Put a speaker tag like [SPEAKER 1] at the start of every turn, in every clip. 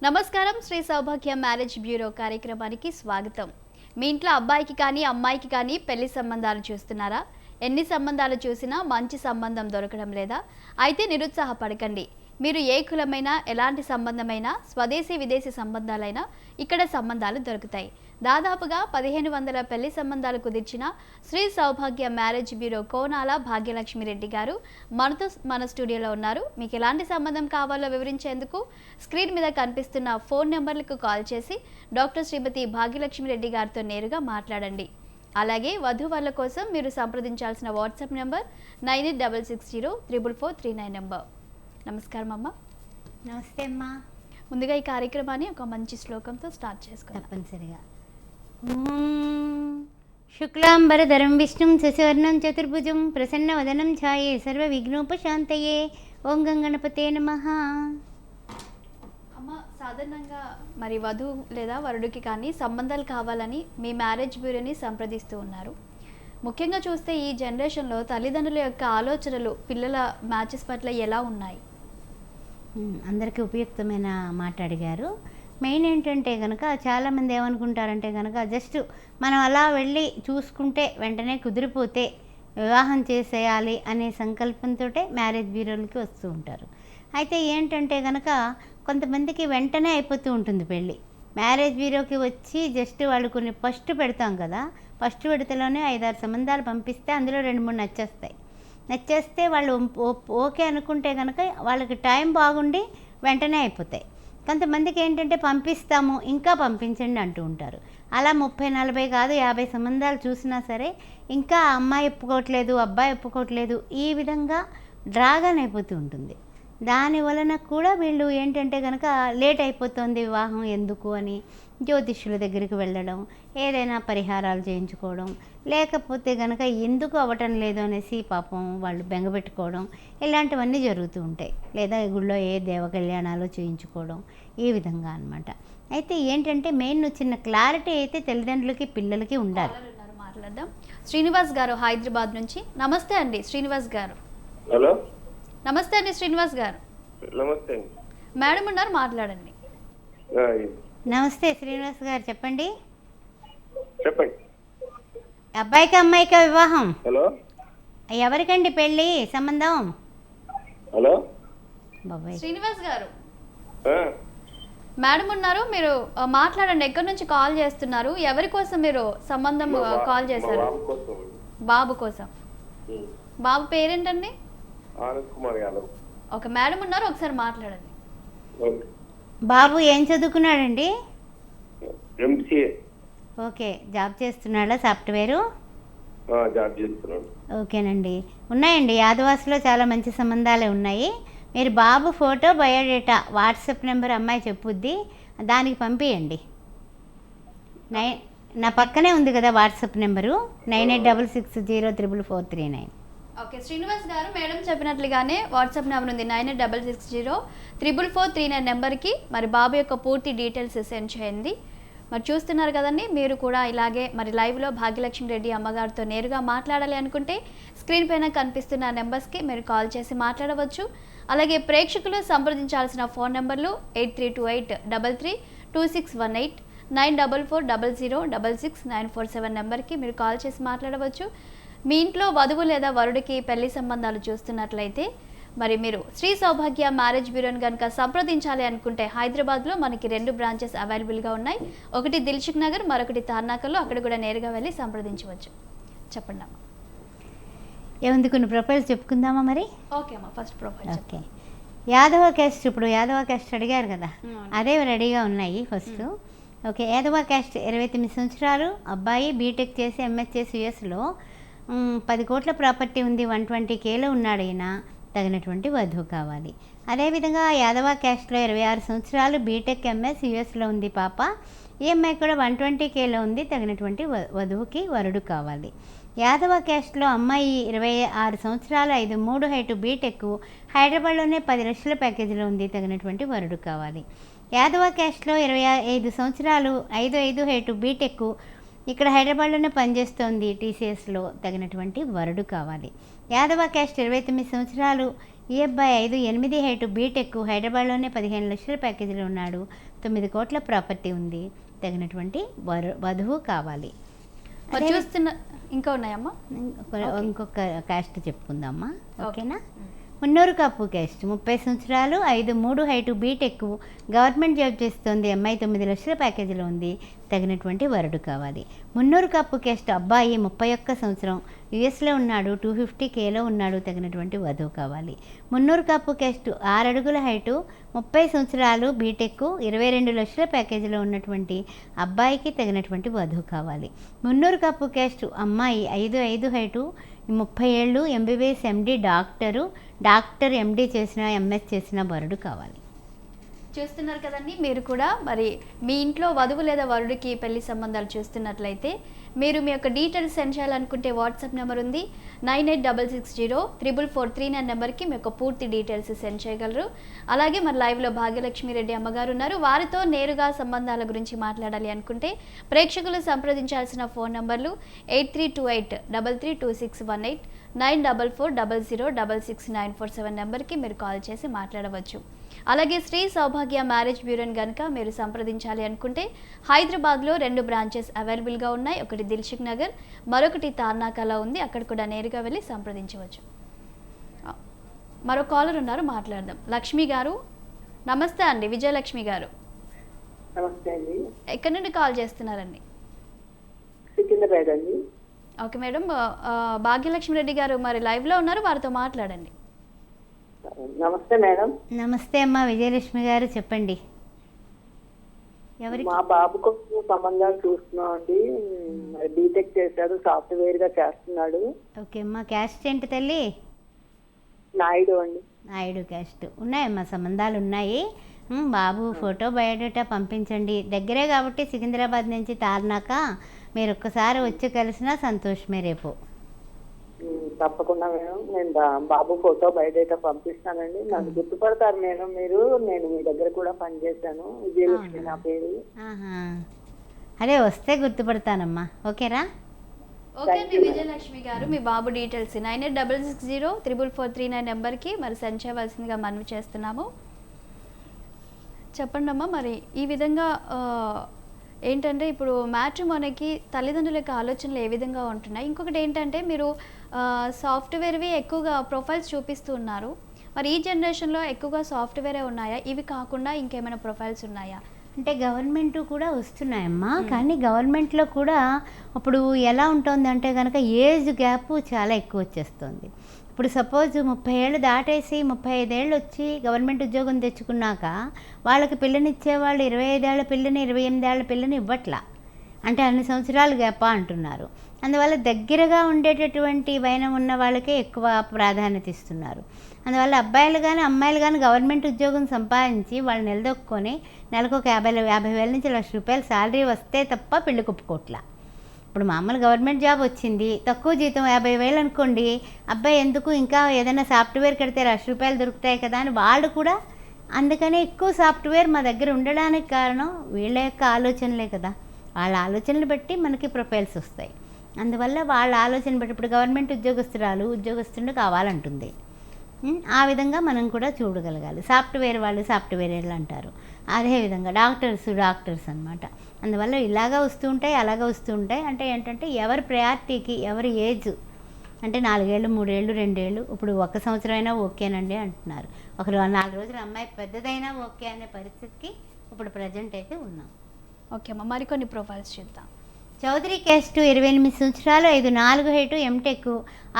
[SPEAKER 1] నమస్కారం. శ్రీ సౌభాగ్య marriage bureau కార్యక్రమానికి స్వాగతం. మీ ఇంట్లో అబ్బాయికి కానీ అమ్మాయికి కానీ పెళ్లి సంబంధాలు చూస్తున్నారా? ఎన్ని సంబంధాలు చూసినా మంచి సంబంధం దొరకడం లేదా? అయితే నిరుత్సాహపడకండి. మీరు ఏ కులమైనా, ఎలాంటి సంబంధమైనా, స్వదేశీ విదేశీ సంబంధాలైనా ఇక్కడ సంబంధాలు దొరుకుతాయి. దాదాపుగా 1500 పెళ్లి సంబంధాలు కుదిర్చిన శ్రీ సౌభాగ్య మ్యారేజ్ బ్యూరో కోనాల భాగ్యలక్ష్మి రెడ్డి గారు మన స్టూడియోలో ఉన్నారు. మీకు ఎలాంటి సంబంధం కావాలో వివరించేందుకు స్క్రీన్ మీద కనిపిస్తున్న ఫోన్ నెంబర్లకు కాల్ చేసి డాక్టర్ శ్రీమతి భాగ్యలక్ష్మి రెడ్డి గారితో నేరుగా మాట్లాడండి. అలాగే వధూవరుల కోసం మీరు సంప్రదించాల్సిన వాట్సాప్ నెంబర్ 9866044339 నెంబర్. నమస్కారం అమ్మ.
[SPEAKER 2] నమస్తే అమ్మా.
[SPEAKER 1] ముందుగా ఈ కార్యక్రమాన్ని ఒక మంచి శ్లోకంతో స్టార్ట్ చేసుకుందాం.
[SPEAKER 2] తప్పనిసరిగా. శుక్లాంబరధరం విష్ణుం శశివర్ణం చతుర్భుజం ప్రసన్నవదనం ఛాయే సర్వ విఘ్నోపశాంతయే. ఓం గంగణపతే నమః.
[SPEAKER 1] అమ్మ, సాధారణంగా మరి వధువు లేదా వరుడికి కానీ సంబంధాలు కావాలని మీ మ్యారేజ్ బ్యూరోని సంప్రదిస్తూ ఉన్నారు. ముఖ్యంగా చూస్తే ఈ జనరేషన్లో తల్లిదండ్రుల యొక్క ఆలోచనలు పిల్లల మ్యాచెస్ పట్ల ఎలా ఉన్నాయి?
[SPEAKER 2] అందరికీ ఉపయుక్తమైన మాట అడిగారు. మెయిన్ ఏంటంటే కనుక చాలామంది ఏమనుకుంటారంటే కనుక జస్ట్ మనం అలా వెళ్ళి చూసుకుంటే వెంటనే కుదిరిపోతే వివాహం చేసేయాలి అనే సంకల్పంతో మ్యారేజ్ బ్యూరోలకి వస్తూ ఉంటారు. అయితే ఏంటంటే కనుక కొంతమందికి వెంటనే అయిపోతూ ఉంటుంది పెళ్ళి. మ్యారేజ్ బ్యూరోకి వచ్చి జస్ట్ వాళ్ళు కొన్ని ఫస్ట్ పెడతాం కదా, ఫస్ట్ విడతలోనే 5-6 సంబంధాలు పంపిస్తే అందులో 2-3 నచ్చేస్తే వాళ్ళు ఓకే అనుకుంటే కనుక వాళ్ళకి టైం బాగుండి వెంటనే అయిపోతాయి. కొంతమందికి ఏంటంటే పంపిస్తాము ఇంకా పంపించండి అంటూ ఉంటారు. అలా 30-40 కాదు 50 సంబంధాలు చూసినా సరే ఇంకా అమ్మాయి ఒప్పుకోవట్లేదు, అబ్బాయి ఒప్పుకోవట్లేదు, ఈ విధంగా డ్రాగన్ అయిపోతూ ఉంటుంది. దాని వలన కూడా వీళ్ళు ఏంటంటే కనుక లేట్ అయిపోతుంది వివాహం ఎందుకు అని జ్యోతిష్యుల దగ్గరికి వెళ్ళడం, ఏదైనా పరిహారాలు చేయించుకోవడం, లేకపోతే కనుక ఎందుకు అవ్వటం లేదు అనేసి పాపం వాళ్ళు బెంగపెట్టుకోవడం, ఇలాంటివన్నీ జరుగుతూ ఉంటాయి. లేదా గుళ్ళో ఏ దేవ కళ్యాణాలు చేయించుకోవడం, ఈ విధంగా అనమాట. అయితే ఏంటంటే మెయిన్ చిన్న క్లారిటీ అయితే తల్లిదండ్రులకి పిల్లలకి ఉండాలి.
[SPEAKER 1] మాట్లాడదాం. శ్రీనివాస్ గారు హైదరాబాద్ నుంచి. నమస్తే అండి శ్రీనివాస్ గారు.
[SPEAKER 3] హలో.
[SPEAKER 1] నమస్తే అండి శ్రీనివాస్ గారు.
[SPEAKER 3] నమస్తే.
[SPEAKER 1] మేడం ఉన్నారు, మాట్లాడండి.
[SPEAKER 2] నమస్తే శ్రీనివాస్ గారు, చెప్పండి.
[SPEAKER 3] చెప్పండి.
[SPEAKER 2] అబ్బాయికి అమ్మాయికి వివాహం.
[SPEAKER 3] హలో.
[SPEAKER 2] ఎవరికండి పెళ్ళి సంబంధం?
[SPEAKER 3] హలో
[SPEAKER 2] బాబాయ్.
[SPEAKER 1] శ్రీనివాస్ గారు, మేడం ఉన్నారు, మీరు మాట్లాడండి. ఎక్కడి నుంచి కాల్ చేస్తున్నారు? ఎవరి కోసం మీరు సంబంధం కాల్ చేశారు? బాబు కోసం. బాబు పేరేంటండి?
[SPEAKER 3] ఆనంద్ కుమార్ యాదవ్.
[SPEAKER 1] ఒక మేడం ఉన్నారు, ఒకసారి మాట్లాడండి.
[SPEAKER 2] బాబు ఏం చదువుకున్నాడండి?
[SPEAKER 3] ఎంసీఏ.
[SPEAKER 2] ఓకే, జాబ్ చేస్తున్నాడా? సాఫ్ట్వేరు
[SPEAKER 3] జాబ్ చేస్తున్నాడు.
[SPEAKER 2] ఓకేనండి. ఉన్నాయండి, యాదవాసులో చాలా మంచి సంబంధాలే ఉన్నాయి. మీరు బాబు ఫోటో, బయోడేటా, వాట్సాప్ నెంబర్ అమ్మాయి చెప్పుద్ది, దానికి పంపించండి. నా పక్కనే ఉంది కదా వాట్సాప్ నెంబరు, 9866044439.
[SPEAKER 1] ఓకే శ్రీనివాస్ గారు, మేడం చెప్పినట్లుగానే వాట్సాప్ నెంబర్ ఉంది 9866044439 నెంబర్కి మరి బాబు యొక్క పూర్తి డీటెయిల్స్ సెండ్ చేయండి. మరి చూస్తున్నారు కదండి, మీరు కూడా ఇలాగే మరి లైవ్లో భాగ్యలక్ష్మి రెడ్డి అమ్మగారితో నేరుగా మాట్లాడాలి అనుకుంటే స్క్రీన్ పైన కనిపిస్తున్న నెంబర్స్కి మీరు కాల్ చేసి మాట్లాడవచ్చు. అలాగే ప్రేక్షకులు సంప్రదించాల్సిన ఫోన్ నెంబర్లు 8328332618, 9440066947 నెంబర్కి మీరు కాల్ చేసి మాట్లాడవచ్చు. మీ ఇంట్లో వధువు లేదా వరుడికి పెళ్లి సంబంధాలు చూస్తున్నట్లయితే మరి మీరు శ్రీ సౌభాగ్య మ్యారేజ్ బ్యూరోని కనుక సంప్రదించాలి అనుకుంటే హైదరాబాద్లో మనకి 2 బ్రాంచెస్ అవైలబుల్గా ఉన్నాయి. ఒకటి దిల్సుఖ్ నగర్, మరొకటి తార్నాకల్లో. అక్కడ కూడా నేరుగా వెళ్ళి సంప్రదించవచ్చు. చెప్పండి అమ్మా.
[SPEAKER 2] ఏముంది, కొన్ని ప్రొఫైల్స్ చెప్పుకుందామా మరి?
[SPEAKER 1] ఓకే అమ్మా, first profile.
[SPEAKER 2] Okay, Yadava caste. ఇప్పుడు యాదవ క్యాస్ట్ అడిగారు కదా, అదే రెడీగా ఉన్నాయి ఫస్ట్. ఓకే, యాదవ క్యాస్ట్ 29 సంవత్సరాలు, అబ్బాయి బీటెక్ చేసి ఎంఎస్ చేసి యుఎస్లో 10 కోట్ల ప్రాపర్టీ ఉంది, 120Kలో ఉన్నాడు. ఈయన తగినటువంటి వధువు కావాలి. అదేవిధంగా యాదవ క్యాస్ట్లో 26 సంవత్సరాలు, బీటెక్ ఎంఎస్ యుఎస్లో ఉంది పాప. ఈఎంఐ కూడా 120Kలో ఉంది, తగినటువంటి వధువుకి వరుడు కావాలి. యాదవ క్యాస్ట్లో అమ్మాయి 26 సంవత్సరాలు, 5'3" హైటు, బీటెక్, హైదరాబాద్లోనే 10 లక్షల ప్యాకేజీలో ఉంది, తగినటువంటి వరుడు కావాలి. యాదవ క్యాస్ట్లో 25 సంవత్సరాలు, 5'5" హైటు, బీటెక్, ఇక్కడ హైదరాబాద్లోనే పనిచేస్తోంది టీసీఎస్లో, తగినటువంటి వరుడు కావాలి. యాదవ క్యాస్ట్ 29 సంవత్సరాలు, ఈ అబ్బాయి 5'8" హైటు, బీటెక్, హైదరాబాద్లోనే 15 లక్షల ప్యాకేజీలో ఉన్నాడు, 9 కోట్ల ప్రాపర్టీ ఉంది, తగినటువంటి వధువు కావాలి.
[SPEAKER 1] మరి చూస్తున్న ఇంకా ఉన్నాయమ్మా?
[SPEAKER 2] ఇంకొక క్యాస్ట్ చెప్పుకుందామా, ఓకేనా? మున్నూరు కాపు క్యాస్ట్, 30 సంవత్సరాలు, 5'3" హైటు, బీటెక్, గవర్నమెంట్ జాబ్ చేస్తుంది, అమ్మాయి 9 లక్షల ప్యాకేజీలో ఉంది, తగినటువంటి వరుడు కావాలి. మున్నూరు కాపు క్యాస్ట్ అబ్బాయి 31 సంవత్సరం, యుఎస్లో ఉన్నాడు, 250Kలో ఉన్నాడు, తగినటువంటి వధువు కావాలి. మున్నూరు కాపు క్యాస్ట్ 6 అడుగుల హైటు, 30 సంవత్సరాలు, బీటెక్, 22 లక్షల ప్యాకేజీలో ఉన్నటువంటి అబ్బాయికి తగినటువంటి వధువు కావాలి. మున్నూరు కాపు క్యాస్ట్ అమ్మాయి 5'5" హైటు, 30 ఏళ్ళు, MBBS, MD, డాక్టర్ MD చేసిన, MS చేసిన వరుడు కావాలి.
[SPEAKER 1] చూస్తున్నారు కదండి, మీరు కూడా మరి మీ ఇంట్లో వధువు లేదా వరుడికి పెళ్లి సంబంధాలు చూస్తున్నట్లయితే మీరు మీ యొక్క డీటెయిల్స్ సెండ్ చేయాలనుకుంటే వాట్సాప్ నెంబర్ ఉంది 9866044439 నెంబర్కి మీ యొక్క పూర్తి డీటెయిల్స్ సెండ్ చేయగలరు. అలాగే మరి లైవ్లో భాగ్యలక్ష్మి రెడ్డి అమ్మగారు ఉన్నారు, వారితో నేరుగా సంబంధాల గురించి మాట్లాడాలి అనుకుంటే ప్రేక్షకులు సంప్రదించాల్సిన ఫోన్ నంబర్లు 8328332618, 9440066947 నెంబర్కి మీరు కాల్ చేసి మాట్లాడవచ్చు. అలాగే శ్రీ సౌభాగ్య మ్యారేజ్ బ్యూరోని కనుక మీరు సంప్రదించాలి అనుకుంటే హైదరాబాద్లో 2 బ్రాంచెస్ అవైలబుల్గా ఉన్నాయి. ఒకటి దిల్సుఖ్ నగర్, మరొకటి తార్నాకలో ఉంది. అక్కడ కూడా నేరుగా వెళ్ళి సంప్రదించవచ్చు. మరో కాలర్ ఉన్నారు, మాట్లాడదాం. లక్ష్మి గారు నమస్తే అండి. విజయలక్ష్మి గారు
[SPEAKER 4] నమస్తే అండి.
[SPEAKER 1] ఎక్కడి నుండి కాల్ చేస్తున్నారండి?
[SPEAKER 4] సికింద్రాబాద్ అండి.
[SPEAKER 1] ఓకే మేడం, భాగ్యలక్ష్మి రెడ్డి గారు మరి లైవ్లో ఉన్నారు, వారితో మాట్లాడండి.
[SPEAKER 4] నమస్తే మేడం.
[SPEAKER 2] నమస్తే అమ్మా విజయలక్ష్మి గారు, చెప్పండి. ఎవరికి?
[SPEAKER 4] మా బాబుకు సంబంధాలు చూస్తున్నాం అండి. బీటెక్ చేశాడు, సాఫ్ట్వేర్ గా చేస్తున్నాడు.
[SPEAKER 2] ఓకే అమ్మా, క్యాస్ట్ ఏంటి తల్లి?
[SPEAKER 4] నాయుడు అండి.
[SPEAKER 2] నాయుడు క్యాస్ట్. ఉన్నాయమ్మా, సంబంధాలు ఉన్నాయి. బాబు ఫోటో బయోడేటా పంపించండి. దగ్గరే కాబట్టి సికింద్రాబాద్ నుంచి తార్నాక మీరు ఒక్కసారి వచ్చి కలిసినా సంతోషమే. రేపు
[SPEAKER 4] తప్పకుండా మేడం, నేను బాబు ఫోటో బయోడేటా పంపిస్తానండి. నన్ను గుర్తుపడతారు మేడం మీరు? నేను మీ దగ్గర కూడా పనిచేశాను. విజయలక్ష్మి నా పేరు.
[SPEAKER 2] అదే వస్తే గుర్తుపడతానమ్మా. ఓకేరా?
[SPEAKER 1] ఓకే అండి విజయలక్ష్మి గారు, మీ బాబు డీటెయిల్స్ 9866044439 నెంబర్కి మరి సెండ్ చేయవలసిందిగా మనవి చేస్తున్నాము. చెప్పండి అమ్మా, మరి ఈ విధంగా ఏంటంటే ఇప్పుడు మ్యాట్రిమోనీకి తల్లిదండ్రుల యొక్క ఆలోచనలు ఏ విధంగా ఉంటున్నాయి? ఇంకొకటి ఏంటంటే మీరు సాఫ్ట్వేర్వి ఎక్కువగా ప్రొఫైల్స్ చూపిస్తూ ఉన్నారు. మరి ఈ జనరేషన్లో ఎక్కువగా సాఫ్ట్వేరే ఉన్నాయా? ఇవి కాకుండా ఇంకేమైనా ప్రొఫైల్స్ ఉన్నాయా?
[SPEAKER 2] అంటే గవర్నమెంట్ కూడా వస్తున్నాయమ్మా, కానీ గవర్నమెంట్లో కూడా ఇప్పుడు ఎలా ఉంటుందంటే కనుక ఏజ్ గ్యాప్ చాలా ఎక్కువ వచ్చేస్తుంది. ఇప్పుడు సపోజ్ 30 ఏళ్ళు దాటేసి 35 ఏళ్ళు వచ్చి గవర్నమెంట్ ఉద్యోగం తెచ్చుకున్నాక వాళ్ళకి పిల్లనిచ్చేవాళ్ళు 25 ఏళ్ల పిల్లని 28 ఏళ్ల పిల్లని ఇవ్వట్లా. అంటే అన్ని సంవత్సరాలు గ్యాప అంటున్నారు. అందువల్ల దగ్గరగా ఉండేటటువంటి వైనం ఉన్న వాళ్ళకే ఎక్కువ ప్రాధాన్యత ఇస్తున్నారు. అందువల్ల అబ్బాయిలు కానీ అమ్మాయిలు కానీ గవర్నమెంట్ ఉద్యోగం సంపాదించి వాళ్ళు నిలదొక్కుని నెలకు ఒక 50,000 నుంచి ₹1,00,000 శాలరీ వస్తే తప్ప పెళ్లి ఒప్పుకోట్లా. ఇప్పుడు మామూలు గవర్నమెంట్ జాబ్ వచ్చింది, తక్కువ జీతం 50,000 అనుకోండి, అబ్బాయి ఎందుకు ఇంకా ఏదైనా సాఫ్ట్వేర్ కడితే ₹1,00,000 దొరుకుతాయి కదా అని వాళ్ళు కూడా, అందుకనే ఎక్కువ సాఫ్ట్వేర్ మా దగ్గర ఉండడానికి కారణం వీళ్ళ యొక్క ఆలోచనలే కదా. వాళ్ళ ఆలోచనలు బట్టి మనకి ప్రొఫైల్స్ వస్తాయి. అందువల్ల వాళ్ళ ఆలోచన బట్టి ఇప్పుడు గవర్నమెంట్ ఉద్యోగస్తుడు కావాలంటుంది. ఆ విధంగా మనం కూడా చూడగలగాలి. సాఫ్ట్వేర్ వాళ్ళు సాఫ్ట్వేర్లు అంటారు, అదేవిధంగా డాక్టర్స్ అన్నమాట. అందువల్ల ఇలాగా వస్తూ ఉంటాయి, అలాగా వస్తూ ఉంటాయి. అంటే ఏంటంటే ఎవరి ప్రయారిటీకి ఎవరి ఏజ్, అంటే 4 ఏళ్ళు 3 ఏళ్ళు 2 ఏళ్ళు, ఇప్పుడు 1 సంవత్సరం అయినా ఓకేనండి అంటున్నారు. ఒక 4 రోజులు అమ్మాయి పెద్దదైనా ఓకే అనే పరిస్థితికి ఇప్పుడు ప్రజెంట్ అయితే ఉన్నాం.
[SPEAKER 1] ఓకే అమ్మ, మరికొన్ని ప్రొఫైల్స్ చూద్దాం.
[SPEAKER 2] చౌదరి క్యాస్ట్ 28 సంవత్సరాలు, 5'4" హైటు, ఎంటెక్,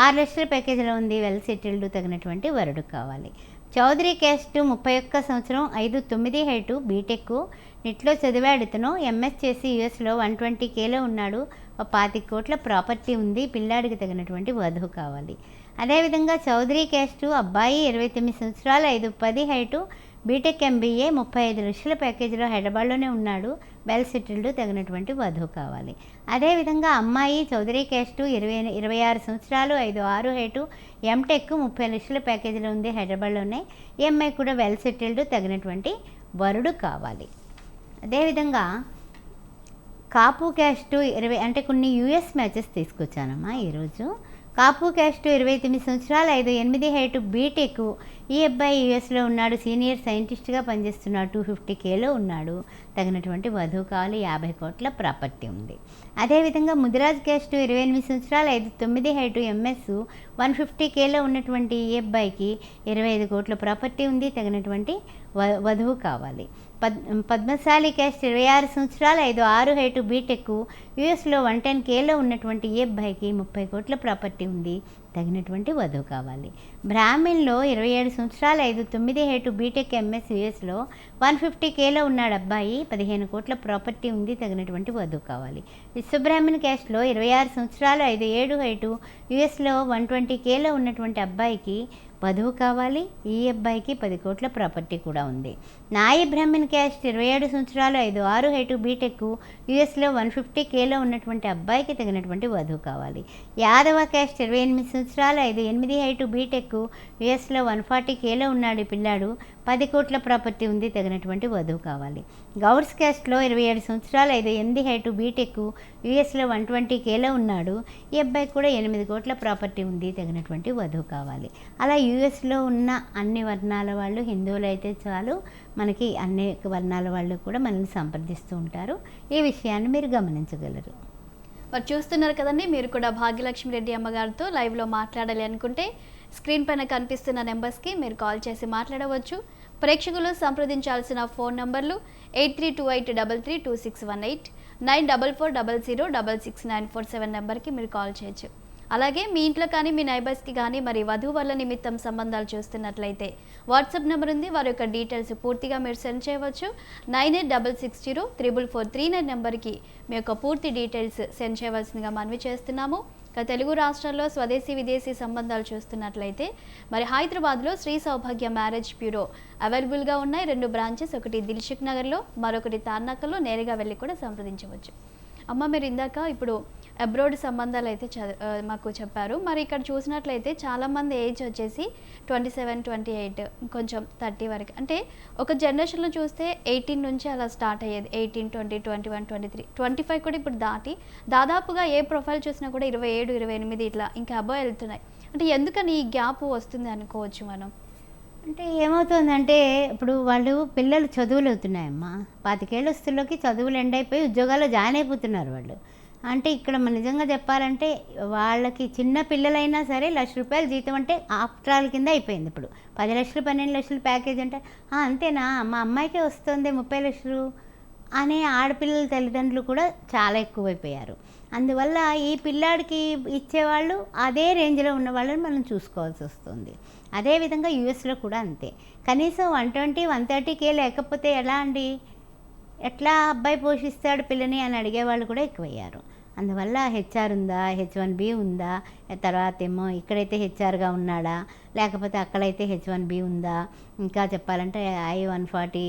[SPEAKER 2] 6 లక్షల ప్యాకేజీలో ఉంది, వెల్ సెటిల్డ్, తగినటువంటి వరుడు కావాలి. చౌదరి క్యాస్ట్ 31 సంవత్సరం, 5'9" హైటు, బీటెక్, నెట్లో చదివాడు ఇతను, MS చేసి యుఎస్లో 120Kలో ఉన్నాడు, 25 కోట్ల ప్రాపర్టీ ఉంది, పిల్లాడికి తగినటువంటి వధువు కావాలి. అదేవిధంగా చౌదరి క్యాస్ట్ అబ్బాయి 29 సంవత్సరాలు, 5'10" హైటు, బీటెక్ MBA, 35 లక్షల ప్యాకేజీలో హైదరాబాద్లోనే ఉన్నాడు, వెల్ సెటిల్డ్, తగినటువంటి వధువు కావాలి. అదేవిధంగా అమ్మాయి చౌదరి క్యాస్ట్ 26 సంవత్సరాలు, 5'6" హైటు, ఎంటెక్, 30 లక్షల ప్యాకేజీలో ఉంది, హైదరాబాద్లోనే. ఈ అమ్మాయి కూడా వెల్ సెటిల్డ్, తగినటువంటి వరుడు కావాలి. అదేవిధంగా కాపు క్యాస్ట్ 20, అంటే కొన్ని US మ్యాచెస్ తీసుకొచ్చానమ్మా ఈరోజు. కాపు క్యాస్ట్ 29 సంవత్సరాలు 5'8" హైట్ బీటెక్. ఈ అబ్బాయి యూఎస్లో ఉన్నాడు, సీనియర్ సైంటిస్ట్గా పనిచేస్తున్నాడు, 250Kలో ఉన్నాడు, తగినటువంటి వధువు కావాలి, 50 కోట్ల ప్రాపర్టీ ఉంది. అదేవిధంగా ముదిరాజ్ క్యాస్ట్ 28 సంవత్సరాలు 5'9" హైట్ ఎంఎస్, 150Kలో ఉన్నటువంటి ఈ అబ్బాయికి 25 కోట్ల ప్రాపర్టీ ఉంది, తగినటువంటి వధువు కావాలి. పద్మశాలి క్యాస్ట్ 26 సంవత్సరాలు 5'6" హైట్ బీటెక్, యూఎస్లో 110Kలో ఉన్నటువంటి ఈ అబ్బాయికి 30 కోట్ల ప్రాపర్టీ ఉంది, తగినటువంటి వధువు కావాలి. బ్రాహ్మణ్లో 27 సంవత్సరాలు 5'9" హైట్ బీటెక్ ఎంఎస్, యూఎస్లో 150Kలో ఉన్నాడు అబ్బాయి, 15 కోట్ల ప్రాపర్టీ ఉంది, తగినటువంటి వధువు కావాలి. విశ్వబ్రాహ్మణ్ క్యాస్ట్లో 26 సంవత్సరాలు 5'7" హైటు, యూఎస్లో 120Kలో ఉన్నటువంటి అబ్బాయికి వధువు కావాలి. ఈ అబ్బాయికి 10 కోట్ల ప్రాపర్టీ కూడా ఉంది. నాయి బ్రాహ్మణ్ క్యాస్ట్ 27 సంవత్సరాలు 5'6" హైటు బీటెక్, యూఎస్లో 150Kలో ఉన్నటువంటి అబ్బాయికి తగినటువంటి వధువు కావాలి. యాదవ క్యాస్ట్ 28 సంవత్సరాలు 5'8" హైటు బీటెక్, యూఎస్లో 140Kలో ఉన్నాడు పిల్లాడు, 10 కోట్ల ప్రాపర్టీ ఉంది, తగినటువంటి వధువు కావాలి. గౌడ్స్ క్యాస్ట్లో 27 సంవత్సరాలు 5'8" హైటు బీటెక్, యూఎస్లో 120Kలో ఉన్నాడు, ఈ అబ్బాయికి కూడా 8 కోట్ల ప్రాపర్టీ ఉంది, తగినటువంటి వధువు కావాలి. అలా యూఎస్లో ఉన్న అన్ని వర్ణాల వాళ్ళు, హిందువులు అయితే చాలు, మనకి అన్ని వర్ణాల వాళ్ళు కూడా మనల్ని సంప్రదిస్తూ ఉంటారు. ఈ విషయాన్ని మీరు గమనించగలరు.
[SPEAKER 1] మరి చూస్తున్నారు కదండి, మీరు కూడా భాగ్యలక్ష్మి రెడ్డి అమ్మగారితో లైవ్లో మాట్లాడాలి అనుకుంటే స్క్రీన్ పైన కనిపిస్తున్న నెంబర్స్కి మీరు కాల్ చేసి మాట్లాడవచ్చు. ప్రేక్షకులు సంప్రదించాల్సిన ఫోన్ నంబర్లు 8328332618, 9440066947 నెంబర్కి మీరు కాల్ చేయొచ్చు. అలాగే మీ ఇంట్లో కానీ మీ నైబర్స్కి కానీ మరి వధువు వల్ల నిమిత్తం సంబంధాలు చూస్తున్నట్లయితే వాట్సాప్ నెంబర్ ఉంది, వారి యొక్క డీటెయిల్స్ పూర్తిగా మీరు సెండ్ చేయవచ్చు. 9866044439 నెంబర్కి మీ యొక్క పూర్తి డీటెయిల్స్ సెండ్ చేయవలసిందిగా మనవి చేస్తున్నాము. తెలుగు రాష్ట్రాల్లో స్వదేశీ విదేశీ సంబంధాలు చూస్తున్నట్లయితే మరి హైదరాబాద్లో శ్రీ సౌభాగ్య మ్యారేజ్ బ్యూరో అవైలబుల్గా ఉన్నాయి. 2 బ్రాంచెస్, ఒకటి దిల్షుక్ నగర్లో, మరొకటి తార్నాకల్లో. నేరుగా వెళ్ళి కూడా సంప్రదించవచ్చు. అమ్మ, మీరు ఇందాక ఇప్పుడు అబ్రాడ్ సంబంధాలు అయితే మాకు చెప్పారు. మరి ఇక్కడ చూసినట్లయితే చాలామంది ఏజ్ వచ్చేసి 27, 28, కొంచెం 30 వరకు, అంటే ఒక జనరేషన్లో చూస్తే 18 నుంచి అలా స్టార్ట్ అయ్యేది. 18, 20, 21, 23, 25 కూడా ఇప్పుడు దాటి దాదాపుగా ఏ ప్రొఫైల్ చూసినా కూడా 27, 28 ఇట్లా ఇంకా అబ్బాయి వెళ్తున్నాయి. అంటే ఎందుకని ఈ గ్యాప్ వస్తుంది అనుకోవచ్చు మనం?
[SPEAKER 2] అంటే ఏమవుతుందంటే ఇప్పుడు వాళ్ళు పిల్లలు చదువులు అవుతున్నాయమ్మా, 25 ఏళ్ళ వస్తుల్లోకి చదువులు ఎండ్ అయిపోయి ఉద్యోగాల్లో జాయిన్ అయిపోతున్నారు వాళ్ళు. అంటే ఇక్కడ నిజంగా చెప్పాలంటే వాళ్ళకి చిన్న పిల్లలైనా సరే ₹1,00,000 జీతం అంటే ఆఫ్టర్ కింద అయిపోయింది. ఇప్పుడు 10 లక్షలు 12 లక్షలు ప్యాకేజ్ అంటే అంతేనా, మా అమ్మాయికే వస్తుంది 30 లక్షలు అనే ఆడపిల్లల తల్లిదండ్రులు కూడా చాలా ఎక్కువైపోయారు. అందువల్ల ఈ పిల్లాడికి ఇచ్చేవాళ్ళు అదే రేంజ్లో ఉన్న వాళ్ళని మనం చూసుకోవాల్సి వస్తుంది. అదేవిధంగా యూఎస్లో కూడా అంతే. కనీసం 120, 130K లేకపోతే ఎలా అండి, ఎట్లా అబ్బాయి పోషిస్తాడు పిల్లని అని అడిగేవాళ్ళు కూడా ఎక్కువయ్యారు. అందువల్ల హెచ్ఆర్ ఉందా, H1B ఉందా, తర్వాత ఏమో ఇక్కడైతే హెచ్ఆర్గా ఉన్నాడా, లేకపోతే అక్కడైతే H1B ఉందా, ఇంకా చెప్పాలంటే I-140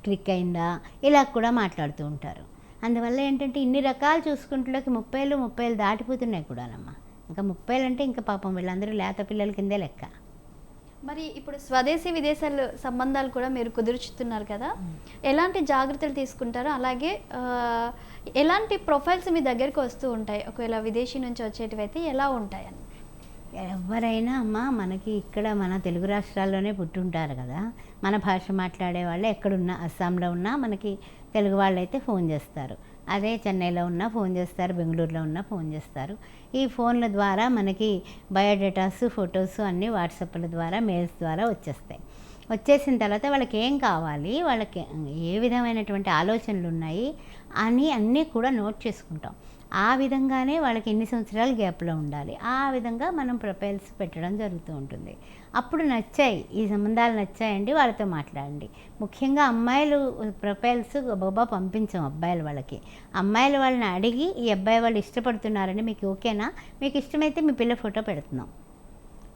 [SPEAKER 2] క్లిక్ అయిందా, ఇలా కూడా మాట్లాడుతూ ఉంటారు. అందువల్ల ఏంటంటే ఇన్ని రకాలు చూసుకుంటులోకి 30 దాటిపోతున్నాయి కూడానమ్మా. ఇంకా 30 అంటే ఇంకా పాపం వీళ్ళందరూ లేత పిల్లల కిందే లెక్క.
[SPEAKER 1] మరి ఇప్పుడు స్వదేశీ విదేశాలు సంబంధాలు కూడా మీరు కుదుర్చుతున్నారు కదా, ఎలాంటి జాగ్రత్తలు తీసుకుంటారో, అలాగే ఎలాంటి ప్రొఫైల్స్ మీ దగ్గరికి వస్తూ ఉంటాయి ఒకవేళ విదేశీ నుంచి వచ్చేటివైతే ఎలా ఉంటాయని?
[SPEAKER 2] ఎవరైనా అమ్మ మనకి ఇక్కడ మన తెలుగు రాష్ట్రాల్లోనే పుట్టుంటారు కదా, మన భాష మాట్లాడే వాళ్ళు ఎక్కడున్నా, అస్సాంలో ఉన్నా మనకి తెలుగు వాళ్ళైతే ఫోన్ చేస్తారు. అదే చెన్నైలో ఉన్నా ఫోన్ చేస్తారు, బెంగళూరులో ఉన్నా ఫోన్ చేస్తారు. ఈ ఫోన్ల ద్వారా మనకి బయోడేటాస్, ఫొటోస్ అన్నీ వాట్సాప్ల ద్వారా, మెయిల్స్ ద్వారా వచ్చేస్తాయి. వచ్చేసిన తర్వాత వాళ్ళకి ఏం కావాలి, వాళ్ళకి ఏ విధమైనటువంటి ఆలోచనలు ఉన్నాయి అని అన్నీ కూడా నోట్ చేసుకుంటాం. ఆ విధంగానే వాళ్ళకి ఎన్ని సంవత్సరాలు గ్యాప్లో ఉండాలి, ఆ విధంగా మనం ప్రొఫైల్స్ పెట్టడం జరుగుతూ ఉంటుంది. అప్పుడు నచ్చాయి, ఈ సంబంధాలు నచ్చాయండి, వాళ్ళతో మాట్లాడండి. ముఖ్యంగా అమ్మాయిలు ప్రొఫైల్స్ బాబా పంపించాం అబ్బాయిల వాళ్ళకి. అమ్మాయిల వాళ్ళని అడిగి ఈ అబ్బాయి వాళ్ళు ఇష్టపడుతున్నారని మీకు ఓకేనా, మీకు ఇష్టమైతే మీ పిల్ల ఫోటో పెడుతున్నాం.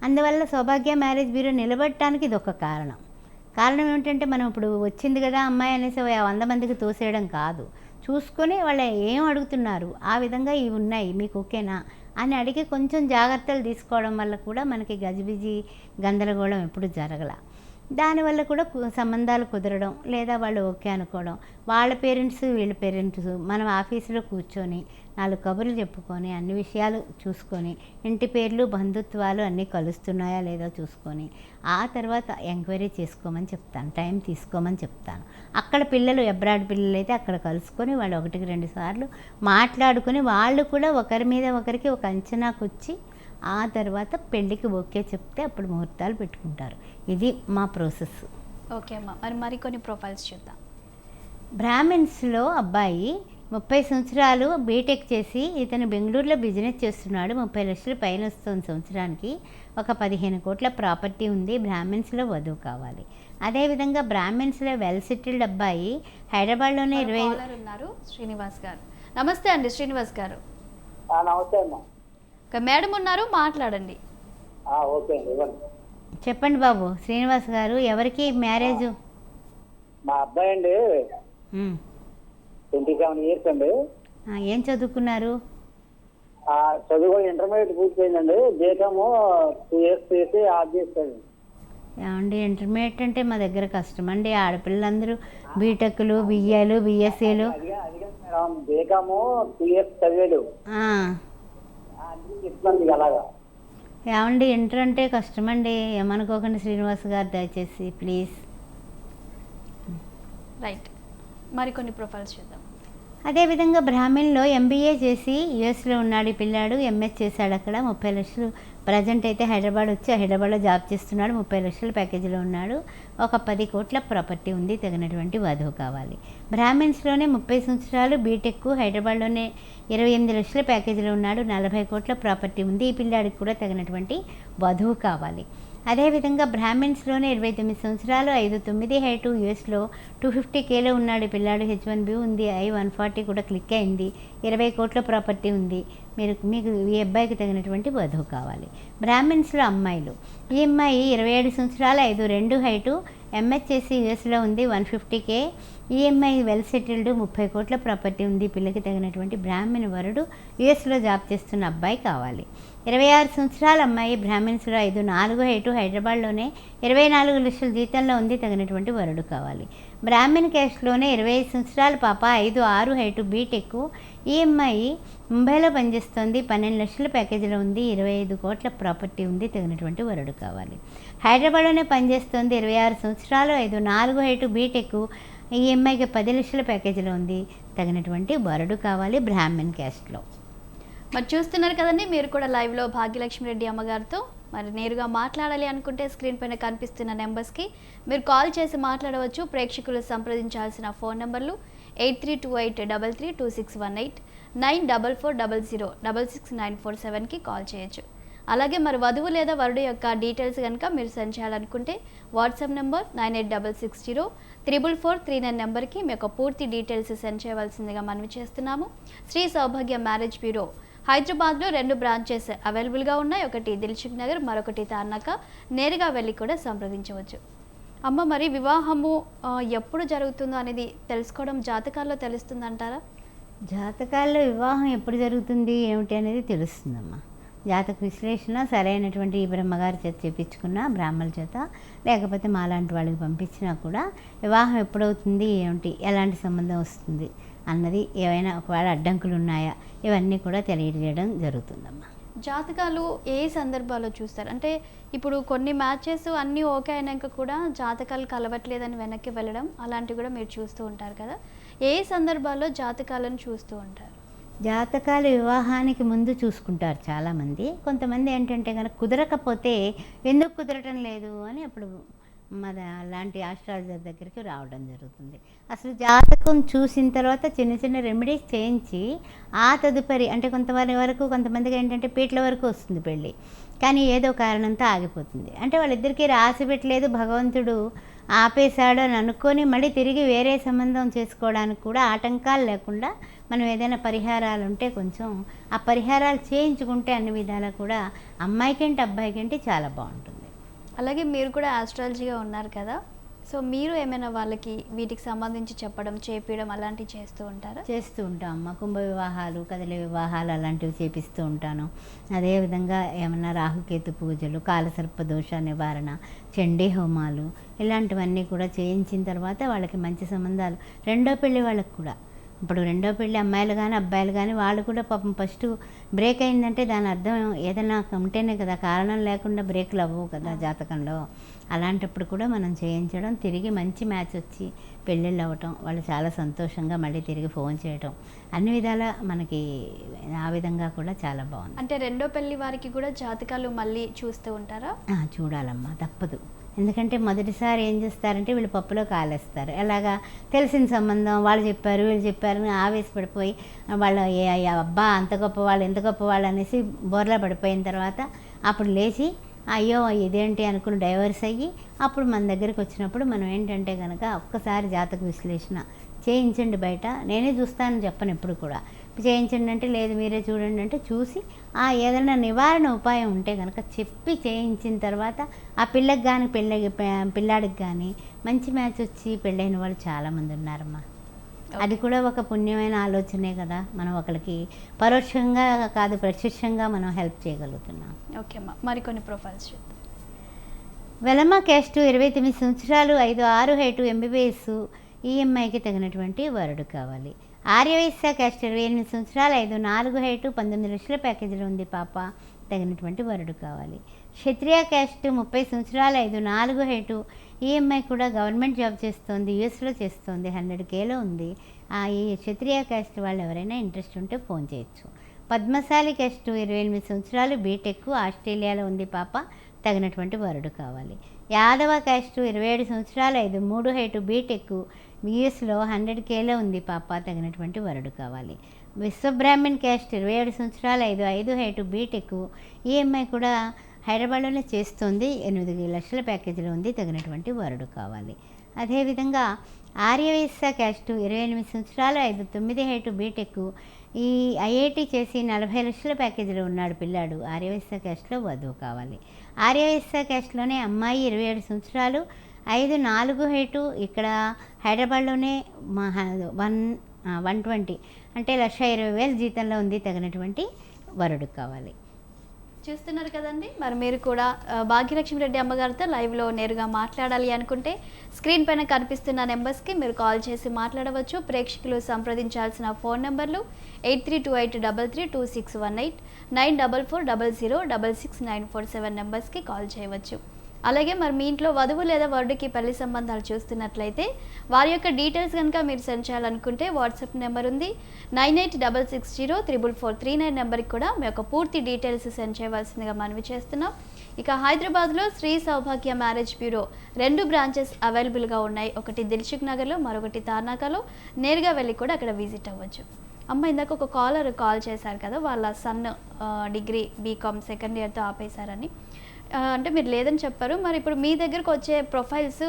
[SPEAKER 2] అందువల్ల సౌభాగ్య మ్యారేజ్ బ్యూరో నిలబడటానికి ఇది ఒక కారణం. ఏమిటంటే మనం ఇప్పుడు వచ్చింది కదా అమ్మాయి అనేసి 100 మందికి తోసేయడం కాదు, చూసుకొని వాళ్ళు ఏం అడుగుతున్నారు, ఆ విధంగా ఇవి ఉన్నాయి మీకు ఓకేనా అని అడిగి కొంచెం జాగ్రత్తలు తీసుకోవడం వల్ల కూడా మనకి గజిబిజి గందరగోళం ఎప్పుడు జరగల. దానివల్ల కూడా సంబంధాలు కుదరడం, లేదా వాళ్ళు ఓకే అనుకోవడం, వాళ్ళ పేరెంట్స్ వీళ్ళ పేరెంట్స్ మనం ఆఫీసులో కూర్చొని 4 కబుర్లు చెప్పుకొని అన్ని విషయాలు చూసుకొని ఇంటి పేర్లు బంధుత్వాలు అన్నీ కలుస్తున్నాయా లేదో చూసుకొని ఆ తర్వాత ఎంక్వైరీ చేసుకోమని చెప్తాను, టైం తీసుకోమని చెప్తాను. అక్కడ పిల్లలు అబ్రాడ్ పిల్లలు అయితే అక్కడ కలుసుకొని వాళ్ళు 1-2 సార్లు మాట్లాడుకొని వాళ్ళు కూడా ఒకరి మీద ఒకరికి ఒక అంచనాకు వచ్చి ఆ తర్వాత పెళ్ళికి ఓకే చెప్తే అప్పుడు ముహూర్తాలు పెట్టుకుంటారు. ఇది మా ప్రాసెస్.
[SPEAKER 1] ఓకే అమ్మ, మరికొన్ని ప్రొఫైల్స్ చూద్దాం.
[SPEAKER 2] బ్రాహ్మిన్స్లో అబ్బాయి 30 సంవత్సరాలు బీటెక్ చేసి ఇతను బెంగళూరులో బిజినెస్ చేస్తున్నాడు. 30 లక్షలు పైన వస్తుంది సంవత్సరానికి. ఒక 15 కోట్ల ప్రాపర్టీ ఉంది. బ్రాహ్మిన్స్లో వధువు కావాలి. అదేవిధంగా బ్రాహ్మిన్స్లో వెల్ సెటిల్డ్ అబ్బాయి హైదరాబాద్లోనే 20
[SPEAKER 1] ఉన్నారు. శ్రీనివాస్ గారు, నమస్తే అండి. శ్రీనివాస్ గారు,
[SPEAKER 4] నమస్తే అమ్మా.
[SPEAKER 1] ఒక మేడం ఉన్నారు, మాట్లాడండి.
[SPEAKER 4] ఓకే అండి, ఇవ్వండి.
[SPEAKER 2] చెప్పండి బాబు. శ్రీనివాస్ గారు, ఎవరికి మ్యారేజ్?
[SPEAKER 4] మా అబ్బాయి అండి 27 ఇయర్స్ అండి.
[SPEAKER 2] ఏం చదువుకున్నారు?
[SPEAKER 4] చదువు ఇంటర్మీడియట్ పూర్తయిందండి. బీకామ్ 2 years చేసి ఆఫ్ చేస్తాడు.
[SPEAKER 2] ఏమండి, ఇంటర్మీడియట్ అంటే మా దగ్గర కష్టం అండి. ఆడపిల్లలందరూ బీటెక్లు, బిఏలు, బిఎస్సీలు.
[SPEAKER 4] బీకామ్ 2 years చదివాడు. చెప్తాను అలాగా.
[SPEAKER 2] ఏమండి, ఇంటర్ అంటే కష్టమండి. ఏమనుకోకండి శ్రీనివాస్ గారు, దయచేసి ప్లీజ్.
[SPEAKER 1] రైట్, మరికొన్ని ప్రొఫైల్స్ చూద్దాం.
[SPEAKER 2] అదేవిధంగా బ్రాహ్మణ్లో ఎంబీఏ చేసి యూఎస్లో ఉన్నాడు ఈ పిల్లాడు. ఎంఎస్ చేశాడు అక్కడ. 30 లక్షలు ప్రజెంట్ అయితే హైదరాబాద్ వచ్చి హైదరాబాద్లో జాబ్ చేస్తున్నాడు. 30 లక్షల ప్యాకేజీలో ఉన్నాడు. ఒక 10 కోట్ల ప్రాపర్టీ ఉంది. తగినటువంటి వధువు కావాలి. బ్రాహ్మిన్స్లోనే 30 సంవత్సరాలు బీటెక్, హైదరాబాద్లోనే 28 లక్షల ప్యాకేజీలో ఉన్నాడు. 40 కోట్ల ప్రాపర్టీ ఉంది. ఈ పిల్లాడికి కూడా తగినటువంటి వధువు కావాలి. అదేవిధంగా బ్రాహ్మిన్స్లోనే 29 సంవత్సరాలు, 5'9" హైటు, యూఎస్లో 250Kలో ఉన్నాడు పిల్లాడు. H1B ఉంది. I-140 కూడా క్లిక్ అయింది. 20 కోట్ల ప్రాపర్టీ ఉంది. మీకు ఈ అబ్బాయికి తగినటువంటి వధువు కావాలి. బ్రాహ్మిన్స్లో అమ్మాయిలు, ఈ అమ్మాయి 27 సంవత్సరాలు, 5'2" హైటు, ఎంఎస్ చేసి యూఎస్లో ఉంది. 150K. ఈ అమ్మాయి వెల్ సెటిల్డ్, 30 కోట్ల ప్రాపర్టీ ఉంది. పిల్లకి తగినటువంటి బ్రాహ్మణ వరుడు యూఎస్లో జాబ్ చేస్తున్న అబ్బాయి కావాలి. 26 సంవత్సరాల అమ్మాయి, బ్రాహ్మిన్స్లో 5'4" హైటు, హైదరాబాద్లోనే 24 లక్షల జీతంలో ఉంది. తగినటువంటి వరుడు కావాలి. బ్రాహ్మణ్ క్యాస్ట్లోనే 25 సంవత్సరాల పాప, 5'6" హైటు, బీటెక్. ఈ అమ్మాయి ముంబైలో పనిచేస్తుంది. 12 లక్షల ప్యాకేజీలో ఉంది. 25 కోట్ల ప్రాపర్టీ ఉంది. తగినటువంటి వరుడు కావాలి. హైదరాబాద్లోనే పనిచేస్తుంది. 26 సంవత్సరాలు, 5'4" హైటు, బీటెక్. ఈ అమ్మాయికి 10 లక్షల ప్యాకేజీలో ఉంది. తగినటువంటి వరుడు కావాలి బ్రాహ్మణ్ క్యాస్ట్లో.
[SPEAKER 1] మరి చూస్తున్నారు కదండి, మీరు కూడా లైవ్లో భాగ్యలక్ష్మి రెడ్డి అమ్మగారితో మరి నేరుగా మాట్లాడాలి అనుకుంటే స్క్రీన్ పైన కనిపిస్తున్న నెంబర్స్కి మీరు కాల్ చేసి మాట్లాడవచ్చు. ప్రేక్షకులు సంప్రదించాల్సిన ఫోన్ నెంబర్లు 8328332618, 9440066947కి కాల్ చేయొచ్చు. అలాగే మరి వధువు లేదా వరుడు యొక్క డీటెయిల్స్ కనుక మీరు సెండ్ చేయాలనుకుంటే వాట్సాప్ నెంబర్ 9866044439 నెంబర్కి మీ యొక్క పూర్తి డీటెయిల్స్ సెండ్ చేయవలసిందిగా మనవి చేస్తున్నాము. శ్రీ సౌభాగ్య మ్యారేజ్ బ్యూరో హైదరాబాద్లో 2 బ్రాంచెస్ అవైలబుల్గా ఉన్నాయి. ఒకటి దిల్సుఖ్ నగర్, మరొకటి తార్నాక. నేరుగా వెళ్ళి కూడా సంప్రదించవచ్చు. అమ్మ, మరి వివాహము ఎప్పుడు జరుగుతుందో అనేది తెలుసుకోవడం జాతకాల్లో తెలుస్తుందంటారా?
[SPEAKER 2] జాతకాల్లో వివాహం ఎప్పుడు జరుగుతుంది ఏమిటి అనేది తెలుస్తుందమ్మా. జాతక విశ్లేషణ సరైనటువంటి బ్రహ్మగారి చేత చేయించుకున్న బ్రాహ్మణుల చేత, లేకపోతే మాలాంటి వాళ్ళకి పంపించినా కూడా వివాహం ఎప్పుడవుతుంది ఏమిటి, ఎలాంటి సంబంధం వస్తుంది అన్నది, ఏవైనా ఒకవేళ అడ్డంకులు ఉన్నాయా, ఇవన్నీ కూడా తెలియజేయడం జరుగుతుందమ్మా.
[SPEAKER 1] జాతకాలు ఏ సందర్భాల్లో చూస్తారు? అంటే ఇప్పుడు కొన్ని మ్యాచెస్ అన్నీ ఓకే అయినాక కూడా జాతకాలు కలవట్లేదని వెనక్కి వెళ్ళడం అలాంటివి కూడా మీరు చూస్తూ ఉంటారు కదా. ఏ సందర్భాల్లో జాతకాలను చూస్తూ ఉంటారు?
[SPEAKER 2] జాతకాలు వివాహానికి ముందు చూసుకుంటారు చాలామంది. కొంతమంది ఏంటంటే కనుక కుదరకపోతే ఎందుకు కుదరటం లేదు అని అప్పుడు మన లాంటి ఆస్ట్రాలజర్ దగ్గరికి రావడం జరుగుతుంది. అసలు జాతకం చూసిన తర్వాత చిన్న చిన్న రెమెడీస్ చేయించి ఆ తదుపరి అంటే కొంతమందికి ఏంటంటే పీట్ల వరకు వస్తుంది పెళ్ళి, కానీ ఏదో కారణంతో ఆగిపోతుంది. అంటే వాళ్ళిద్దరికీ రాసి పెట్టలేదు, భగవంతుడు ఆపేశాడు అని అనుకొని మళ్ళీ తిరిగి వేరే సంబంధం చేసుకోవడానికి కూడా ఆటంకాలు లేకుండా మనం ఏదైనా పరిహారాలు ఉంటే కొంచెం ఆ పరిహారాలు చేయించుకుంటే అన్ని విధాలా కూడా అమ్మాయికేంటి అబ్బాయికేంటి చాలా బాగుంటుంది.
[SPEAKER 1] అలాగే మీరు కూడా ఆస్ట్రాలజీగా ఉన్నారు కదా, సో మీరు ఏమైనా వాళ్ళకి వీటికి సంబంధించి చెప్పడం చేపించడం అలాంటివి చేస్తూ ఉంటారా?
[SPEAKER 2] చేస్తూ ఉంటాం అమ్మ. కుంభ వివాహాలు, కదలి వివాహాలు అలాంటివి చేపిస్తూ ఉంటాను. అదేవిధంగా ఏమన్నా రాహుకేతు పూజలు, కాలసర్ప దోష నివారణ, చండీ హోమాలు ఇలాంటివన్నీ కూడా చేయించిన తర్వాత వాళ్ళకి మంచి సంబంధాలు. రెండో పెళ్ళి వాళ్ళకి కూడా, ఇప్పుడు రెండో పెళ్ళి అమ్మాయిలు కానీ అబ్బాయిలు కానీ వాళ్ళు కూడా పాపం ఫస్ట్ బ్రేక్ అయిందంటే దాని అర్థం ఏదైనా ఉంటేనే కదా, కారణం లేకుండా బ్రేక్లు అవ్వవు కదా జాతకంలో. అలాంటప్పుడు కూడా మనం చేయించడం, తిరిగి మంచి మ్యాచ్ వచ్చి పెళ్ళిళ్ళు అవ్వటం, వాళ్ళు చాలా సంతోషంగా మళ్ళీ తిరిగి ఫోన్ చేయటం, అన్ని విధాల మనకి ఆ విధంగా కూడా చాలా బాగుంది.
[SPEAKER 1] అంటే రెండో పెళ్లి వారికి కూడా జాతకాలు మళ్ళీ చూస్తూ ఉంటారా?
[SPEAKER 2] చూడాలమ్మా, తప్పదు. ఎందుకంటే మొదటిసారి ఏం చేస్తారంటే వీళ్ళు పప్పులో కాలేస్తారు. ఎలాగా తెలిసిన సంబంధం, వాళ్ళు చెప్పారు వీళ్ళు చెప్పారు అని ఆవేశపడిపోయి వాళ్ళ అబ్బా అంత గొప్పవాళ్ళు ఎంత గొప్పవాళ్ళు అనేసి బోర్లా పడిపోయిన తర్వాత అప్పుడు లేచి అయ్యో ఇదేంటి అనుకుని డైవర్స్ అయ్యి అప్పుడు మన దగ్గరికి వచ్చినప్పుడు మనం ఏంటంటే కనుక ఒక్కసారి జాతక విశ్లేషణ చేయించండి. బయట నేనే చూస్తానని చెప్పను ఎప్పుడు కూడా. చేయించండి అంటే లేదు మీరే చూడండి అంటే చూసి ఏదైనా నివారణ ఉపాయం ఉంటే కనుక చెప్పి చేయించిన తర్వాత ఆ పిల్లకి కానీ పిల్లాడికి కానీ మంచి మ్యాచ్ వచ్చి పెళ్ళైన వాళ్ళు చాలామంది ఉన్నారమ్మా. అది కూడా ఒక పుణ్యమైన ఆలోచనే కదా, మనం ఒకరికి పరోక్షంగా కాదు ప్రత్యక్షంగా మనం హెల్ప్ చేయగలుగుతున్నాం.
[SPEAKER 1] ఓకే అమ్మా, మరికొన్ని ప్రొఫైల్స్ చూద్దాం.
[SPEAKER 2] వెలమ క్యాస్ట్ 29 సంవత్సరాలు, 5'6" హైటు, MBBS, ఈఎంఐకి తగినటువంటి వరుడు కావాలి. ఆర్యవైశ్య క్యాస్ట్ 28 సంవత్సరాలు, 5'4" హైటు, 19 లక్షల ప్యాకేజీలో ఉంది పాప, తగినటువంటి వరుడు కావాలి. క్షత్రియ క్యాస్ట్ 30 సంవత్సరాలు, 5'4" హైటు, ఈఎంఐ కూడా గవర్నమెంట్ జాబ్ చేస్తోంది, యూఎస్లో చేస్తోంది, 100Kలో ఉంది. ఈ క్షత్రియ క్యాస్ట్ వాళ్ళు ఎవరైనా ఇంట్రెస్ట్ ఉంటే ఫోన్ చేయొచ్చు. పద్మశాలి క్యాస్ట్ 28 సంవత్సరాలు, బీటెక్, ఆస్ట్రేలియాలో ఉంది పాప, తగినటువంటి వరుడు కావాలి. యాదవ క్యాస్ట్ 27 సంవత్సరాలు, 5'3" హైటు, బీటెక్, యూఎస్లో 100Kలో ఉంది పాప, తగినటువంటి వరుడు కావాలి. విశ్వబ్రాహ్మణ్ క్యాస్ట్ 27 సంవత్సరాలు, 5'5" హైటు, బీటెక్, ఈఎంఐ కూడా హైదరాబాద్లోనే చేస్తుంది, 8 లక్షల ప్యాకేజీలో ఉంది, తగినటువంటి వరుడు కావాలి. అదేవిధంగా ఆర్యవైశ్య క్యాస్ట్ 28 సంవత్సరాలు, 5'9" హైటు, బీటెక్, ఈ ఐఐటి చేసి 40 లక్షల ప్యాకేజీలో ఉన్నాడు పిల్లాడు. ఆర్యవైశ్య క్యాస్ట్లో వధువు కావాలి. ఆర్యవైశ్య క్యాస్ట్లోనే అమ్మాయి 27 సంవత్సరాలు, 5'4" హైటు, ఇక్కడ హైదరాబాద్లోనే 120 అంటే 1,20,000 జీతంలో ఉంది, తగినటువంటి వరుడు కావాలి.
[SPEAKER 1] చూస్తున్నారు కదండి, మరి మీరు కూడా భాగ్యలక్ష్మి రెడ్డి అమ్మగారితో లైవ్లో నేరుగా మాట్లాడాలి అనుకుంటే స్క్రీన్ పైన కనిపిస్తున్న నెంబర్స్కి మీరు కాల్ చేసి మాట్లాడవచ్చు. ప్రేక్షకులు సంప్రదించాల్సిన ఫోన్ నెంబర్లు 8328332618, 9440066947 నెంబర్స్కి కాల్ చేయవచ్చు. అలాగే మరి మీ ఇంట్లో వధువు లేదా వరుడికి పెళ్లి సంబంధాలు చూస్తున్నట్లయితే వారి యొక్క డీటెయిల్స్ కనుక మీరు సెండ్ చేయాలనుకుంటే వాట్సాప్ నెంబర్ ఉంది 9866044439 నెంబర్కి కూడా మీ యొక్క పూర్తి డీటెయిల్స్ సెండ్ చేయవలసిందిగా మనవి చేస్తున్నాం. ఇక హైదరాబాద్లో శ్రీ సౌభాగ్య మ్యారేజ్ బ్యూరో 2 బ్రాంచెస్ అవైలబుల్గా ఉన్నాయి. ఒకటి దిల్సుఖ్ నగర్లో, మరొకటి తార్నాకలో. నేరుగా వెళ్ళి కూడా అక్కడ విజిట్ అవ్వచ్చు. అమ్మ, ఇందాక ఒక కాల్ చేశారు కదా, వాళ్ళ సన్ డిగ్రీ బీకామ్ సెకండ్ ఇయర్తో ఆపేశారని. అంటే మీరు లేదని చెప్పారు. మరి ఇప్పుడు మీ దగ్గరకు వచ్చే ప్రొఫైల్స్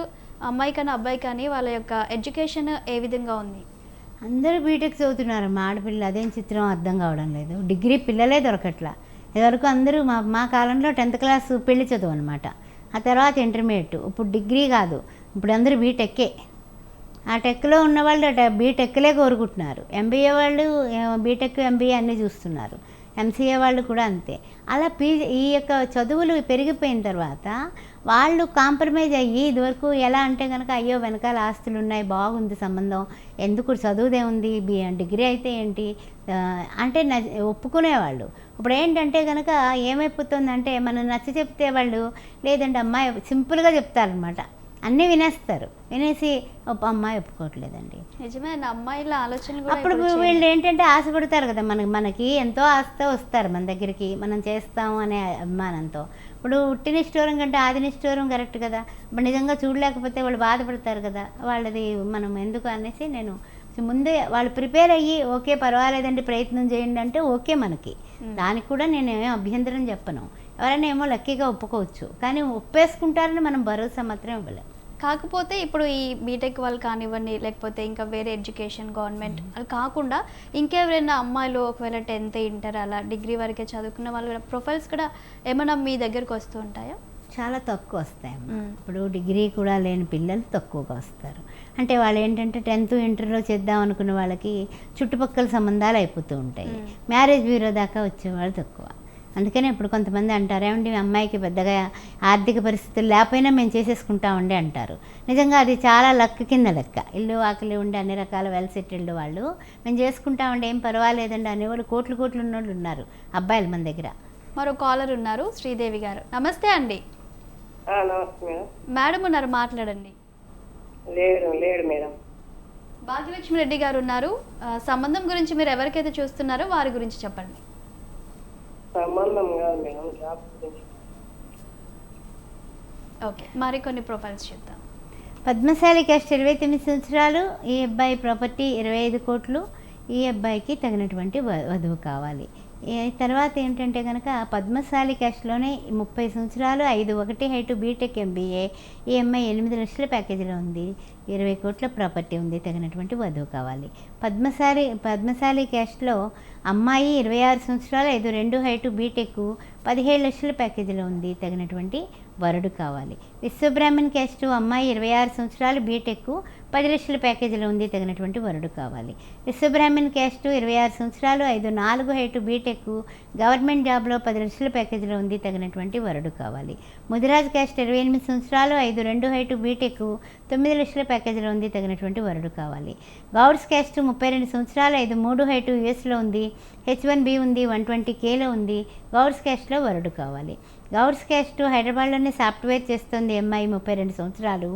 [SPEAKER 1] అమ్మాయి కానీ అబ్బాయి కానీ వాళ్ళ యొక్క ఎడ్యుకేషన్ ఏ విధంగా ఉంది?
[SPEAKER 2] అందరూ బీటెక్ చదువుతున్నారు. మా ఆడపిల్ల అదేం చిత్రం అర్థం కావడం లేదు. డిగ్రీ పిల్లలే దొరకట్లా. ఇదివరకు అందరూ మా కాలంలో 10th క్లాస్ పెళ్లి చదువు అనమాట. ఆ తర్వాత ఇంటర్మీడియట్, ఇప్పుడు డిగ్రీ కాదు, ఇప్పుడు అందరూ బీటెక్కే. ఆ టెక్లో ఉన్నవాళ్ళు బీటెక్లే కోరుకుంటున్నారు. ఎంబీఏ వాళ్ళు బీటెక్ ఎంబీఏ అన్నీ చూస్తున్నారు. ఎంసీఏ వాళ్ళు కూడా అంతే. అలా ఈ యొక్క చదువులు పెరిగిపోయిన తర్వాత వాళ్ళు కాంప్రమైజ్ అయ్యి ఇదివరకు ఎలా అంటే కనుక అయ్యో వెనకాల ఆస్తులు ఉన్నాయి, బాగుంది సంబంధం, ఎందుకు చదువుదేముంది, డిగ్రీ అయితే ఏంటి అంటే ఒప్పుకునేవాళ్ళు. ఇప్పుడు ఏంటంటే కనుక ఏమైపోతుందంటే మనం నచ్చ చెప్తే వాళ్ళు లేదంటే అమ్మాయి సింపుల్గా చెప్తారనమాట, అన్నీ వినేస్తారు. వినేసి అమ్మాయి ఒప్పుకోవట్లేదండి.
[SPEAKER 1] నిజమే, అమ్మాయిల ఆలోచనలు
[SPEAKER 2] అప్పుడు వీళ్ళు ఏంటంటే ఆశపడతారు కదా, మనకి ఎంతో ఆశతో వస్తారు మన దగ్గరికి, మనం చేస్తాము అనే అభిమానంతో. ఇప్పుడు ఉట్టి నిష్ఠూరం కంటే ఆది నిష్ఠూరం కరెక్ట్ కదా. ఇప్పుడు నిజంగా చూడలేకపోతే వాళ్ళు బాధపడతారు కదా, వాళ్ళది మనం ఎందుకు అనేసి నేను ముందే వాళ్ళు ప్రిపేర్ అయ్యి ఓకే పర్వాలేదండి ప్రయత్నం చేయండి అంటే ఓకే మనకి, దానికి కూడా నేను ఏమో అభ్యంతరం చెప్పను. ఎవరైనా ఏమో లక్కీగా ఒప్పుకోవచ్చు, కానీ ఒప్పేసుకుంటారని మనం భరోసా మాత్రం ఇవ్వలేం.
[SPEAKER 1] కాకపోతే ఇప్పుడు ఈ బీటెక్ వాళ్ళు కానివ్వండి, లేకపోతే ఇంకా వేరే ఎడ్యుకేషన్ గవర్నమెంట్ అది కాకుండా ఇంకెవరైనా అమ్మాయిలు ఒకవేళ 10th ఇంటర్ అలా డిగ్రీ వరకే చదువుకున్న వాళ్ళు ప్రొఫైల్స్ కూడా ఏమైనా మీ దగ్గరకు వస్తూ ఉంటాయా?
[SPEAKER 2] చాలా తక్కువ వస్తాయమ్మా. ఇప్పుడు డిగ్రీ కూడా లేని పిల్లలు తక్కువగా వస్తారు. అంటే వాళ్ళు ఏంటంటే 10th ఇంటర్లో చేద్దాం అనుకున్న వాళ్ళకి చుట్టుపక్కల సంబంధాలు అయిపోతూ ఉంటాయి. మ్యారేజ్ బ్యూరో దాకా వచ్చేవాళ్ళు తక్కువ. అందుకనే ఇప్పుడు కొంతమంది అంటారు, ఏమండి అమ్మాయికి పెద్దగా ఆర్థిక పరిస్థితులు లేకపోయినా మేము చేసేసుకుంటామండి అంటారు. నిజంగా అది చాలా లక్ కింద లెక్క. ఇల్లు ఆకలి ఉండి అన్ని రకాల వెల్ సెటిల్డ్ వాళ్ళు మేము చేసుకుంటామండి ఏం పర్వాలేదండి అనేవాళ్ళు కోట్లు ఉన్న వాళ్ళు ఉన్నారు అబ్బాయిలు మన దగ్గర.
[SPEAKER 1] మరో కాలర్ ఉన్నారు, శ్రీదేవి గారు. నమస్తే అండి.
[SPEAKER 5] నమస్తే మేడం.
[SPEAKER 1] మేడం ఉన్నారు, మాట్లాడండి.
[SPEAKER 5] లేడు మేడం.
[SPEAKER 1] భాగ్యలక్ష్మి రెడ్డి గారు ఉన్నారు. సంబంధం గురించి మీరు ఎవరికైతే చూస్తున్నారో వారి గురించి చెప్పండి.
[SPEAKER 5] సంబంధం కాదు మేడం, జాబ్ గురించి.
[SPEAKER 1] ఓకే, మరి కొన్ని ప్రొఫైల్స్ చూద్దాం.
[SPEAKER 2] పద్మశాలి క్యాస్ట్ 29 సంవత్సరాలు, ఈ అబ్బాయి ప్రాపర్టీ 25 కోట్లు, ఈ అబ్బాయికి తగినటువంటి వధువు కావాలి. తర్వాత ఏంటంటే కనుక పద్మశాలి క్యాస్ట్లోనే 30 సంవత్సరాలు, 5'1" హైటు, బీటెక్ ఎంబీఏ, ఈ అమ్మాయి 8 లక్షల ప్యాకేజీలో ఉంది, 20 కోట్ల ప్రాపర్టీ ఉంది, తగినటువంటి వధువు కావాలి. పద్మశాలి క్యాస్ట్లో అమ్మాయి 26 సంవత్సరాలు, 5'2" హైటు, బీటెక్, 17 లక్షల ప్యాకేజీలో ఉంది, తగినటువంటి వరుడు కావాలి. విశ్వబ్రాహ్మణ్ క్యాస్ట్ అమ్మాయి 26 సంవత్సరాలు, బీటెక్, 10 లక్షల ప్యాకేజీలో ఉంది, తగినటువంటి వరుడు కావాలి. విశ్వబ్రాహ్మణ్ క్యాస్ట్ 26 సంవత్సరాలు, 5'4" హైటు, బీటెక్, గవర్నమెంట్ జాబ్లో 10 లక్షల ప్యాకేజీలో ఉంది, తగినటువంటి వరుడు కావాలి. ముదిరాజ్ క్యాస్ట్ 28 సంవత్సరాలు, 5'2" హైటు, బీటెక్, 9 లక్షల ప్యాకేజీలో ఉంది, తగినటువంటి వరుడు కావాలి. గౌడ్స్ క్యాస్ట్ 32 సంవత్సరాలు, 5'3" హైటు, యుఎస్లో ఉంది, H1B ఉంది, 120Kలో ఉంది, గౌడ్స్ క్యాస్ట్లో వరుడు కావాలి. గౌడ్స్ క్యాస్ట్ హైదరాబాద్లోనే సాఫ్ట్వేర్ చేస్తుంది, అమ్మాయి 32 సంవత్సరాలు,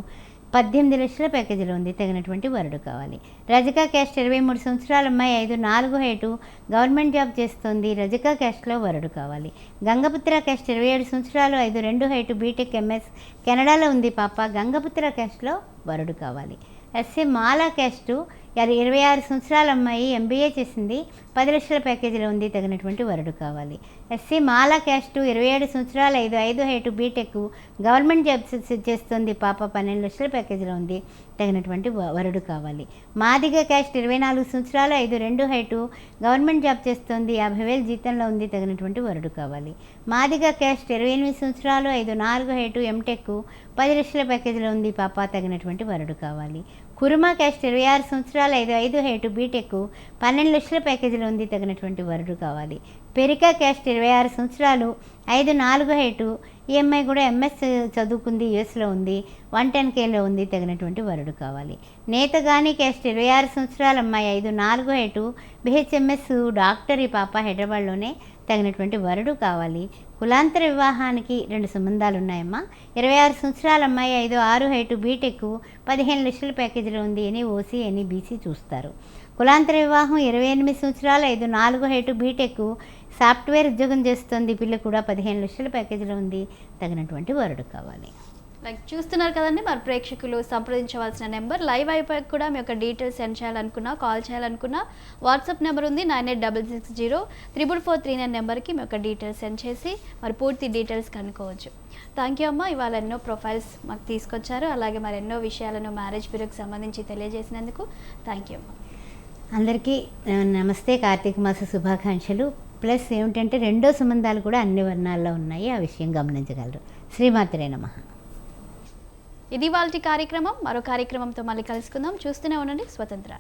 [SPEAKER 2] 18 లక్షల ప్యాకేజీలో ఉంది, తగినటువంటి వరుడు కావాలి. రజకా క్యాస్ట్ 23 సంవత్సరాల అమ్మాయి, 5'4" హైటు, గవర్నమెంట్ జాబ్ చేస్తుంది, రజకా క్యాస్ట్లో వరుడు కావాలి. గంగపుత్ర క్యాస్ట్ 27 సంవత్సరాలు, 5'2" హైటు, బీటెక్, ఎంఎస్, కెనడాలో ఉంది పాప, గంగపుత్ర క్యాస్ట్లో వరుడు కావాలి. ఎస్సీ మాలా క్యాస్టు 26 సంవత్సరాల అమ్మాయి, ఎంబీఏ చేసింది, 10 లక్షల ప్యాకేజీలో ఉంది, తగినటువంటి వరుడు కావాలి. ఎస్సీ మాలా క్యాస్టు 27 సంవత్సరాలు, 5'5" హైటు, బీటెక్, గవర్నమెంట్ జాబ్ చేస్తుంది పాప, 12 లక్షల ప్యాకేజీలో ఉంది, తగినటువంటి వరుడు కావాలి. మాదిగ క్యాస్ట్ 24 సంవత్సరాలు, 5'2" హైటు, గవర్నమెంట్ జాబ్ చేస్తుంది, 50,000 జీతంలో ఉంది, తగినటువంటి వరుడు కావాలి. మాదిగ క్యాస్ట్ 28 సంవత్సరాలు, 5'4" హైటు, ఎంటెక్, 10 లక్షల ప్యాకేజీలో ఉంది పాప, తగినటువంటి వరుడు కావాలి. కురుమా క్యాస్ట్ 26 సంవత్సరాలు, 5'5" హైటు, బీటెక్, 12 లక్షల ప్యాకేజీలో ఉంది, తగినటువంటి వరుడు కావాలి. పెరికా క్యాస్ట్ 26 సంవత్సరాలు, 5'4" హైటు, ఈ అమ్మాయి కూడా ఎంఎస్ చదువుకుంది, యుఎస్లో ఉంది, 110Kలో ఉంది, తగినటువంటి వరుడు కావాలి. నేతగాని క్యాస్ట్ 26 సంవత్సరాల అమ్మాయి, 5'4" హైటు, BHMS డాక్టర్, ఈ పాప హైదరాబాద్లోనే, తగినటువంటి వరుడు కావాలి. కులాంతర వివాహానికి 2 సంబంధాలు ఉన్నాయమ్మా. 26 సంవత్సరాల అమ్మాయి, 5'6" హైటు, బీటెక్, 15 లక్షల ప్యాకేజీలో ఉంది, ఎనీ ఓసీ, ఎనీ బీసీ చూస్తారు. కులాంతర వివాహం 28 సంవత్సరాలు, 5'4" హైటు, బీటెక్, సాఫ్ట్వేర్ ఉద్యోగం చేస్తుంది, పిల్ల కూడా 15 లక్షల ప్యాకేజీలో ఉంది, తగినటువంటి వరుడు కావాలి.
[SPEAKER 1] లైక్ చూస్తున్నారు కదండి, మరి ప్రేక్షకులు సంప్రదించవలసిన నెంబర్, లైవ్ అయిపోయాక కూడా మీ యొక్క డీటెయిల్స్ సెండ్ చేయాలనుకున్నా, కాల్ చేయాలనుకున్నా వాట్సాప్ నెంబర్ ఉంది 9866044439 నెంబర్కి మీ యొక్క డీటెయిల్స్ సెండ్ చేసి మరి పూర్తి డీటెయిల్స్ కనుక్కోవచ్చు. థ్యాంక్ యూ అమ్మ, ఇవాళ ఎన్నో ప్రొఫైల్స్ మాకు తీసుకొచ్చారు, అలాగే మరి ఎన్నో విషయాలను మ్యారేజ్ బ్యూరోకి సంబంధించి తెలియజేసినందుకు థ్యాంక్ యూ అమ్మ.
[SPEAKER 2] అందరికీ నమస్తే, కార్తీక మాస శుభాకాంక్షలు. ప్లస్ ఏమిటంటే రెండో సంబంధాలు కూడా అన్ని వర్ణాల్లో ఉన్నాయి, ఆ విషయం గమనించగలరు. శ్రీమాత్రే నమః.
[SPEAKER 1] ఇది వాళ్ళ కార్యక్రమం. మరో కార్యక్రమంతో మళ్ళీ కలుసుకుందాం. చూస్తూనే ఉండండి స్వతంత్ర.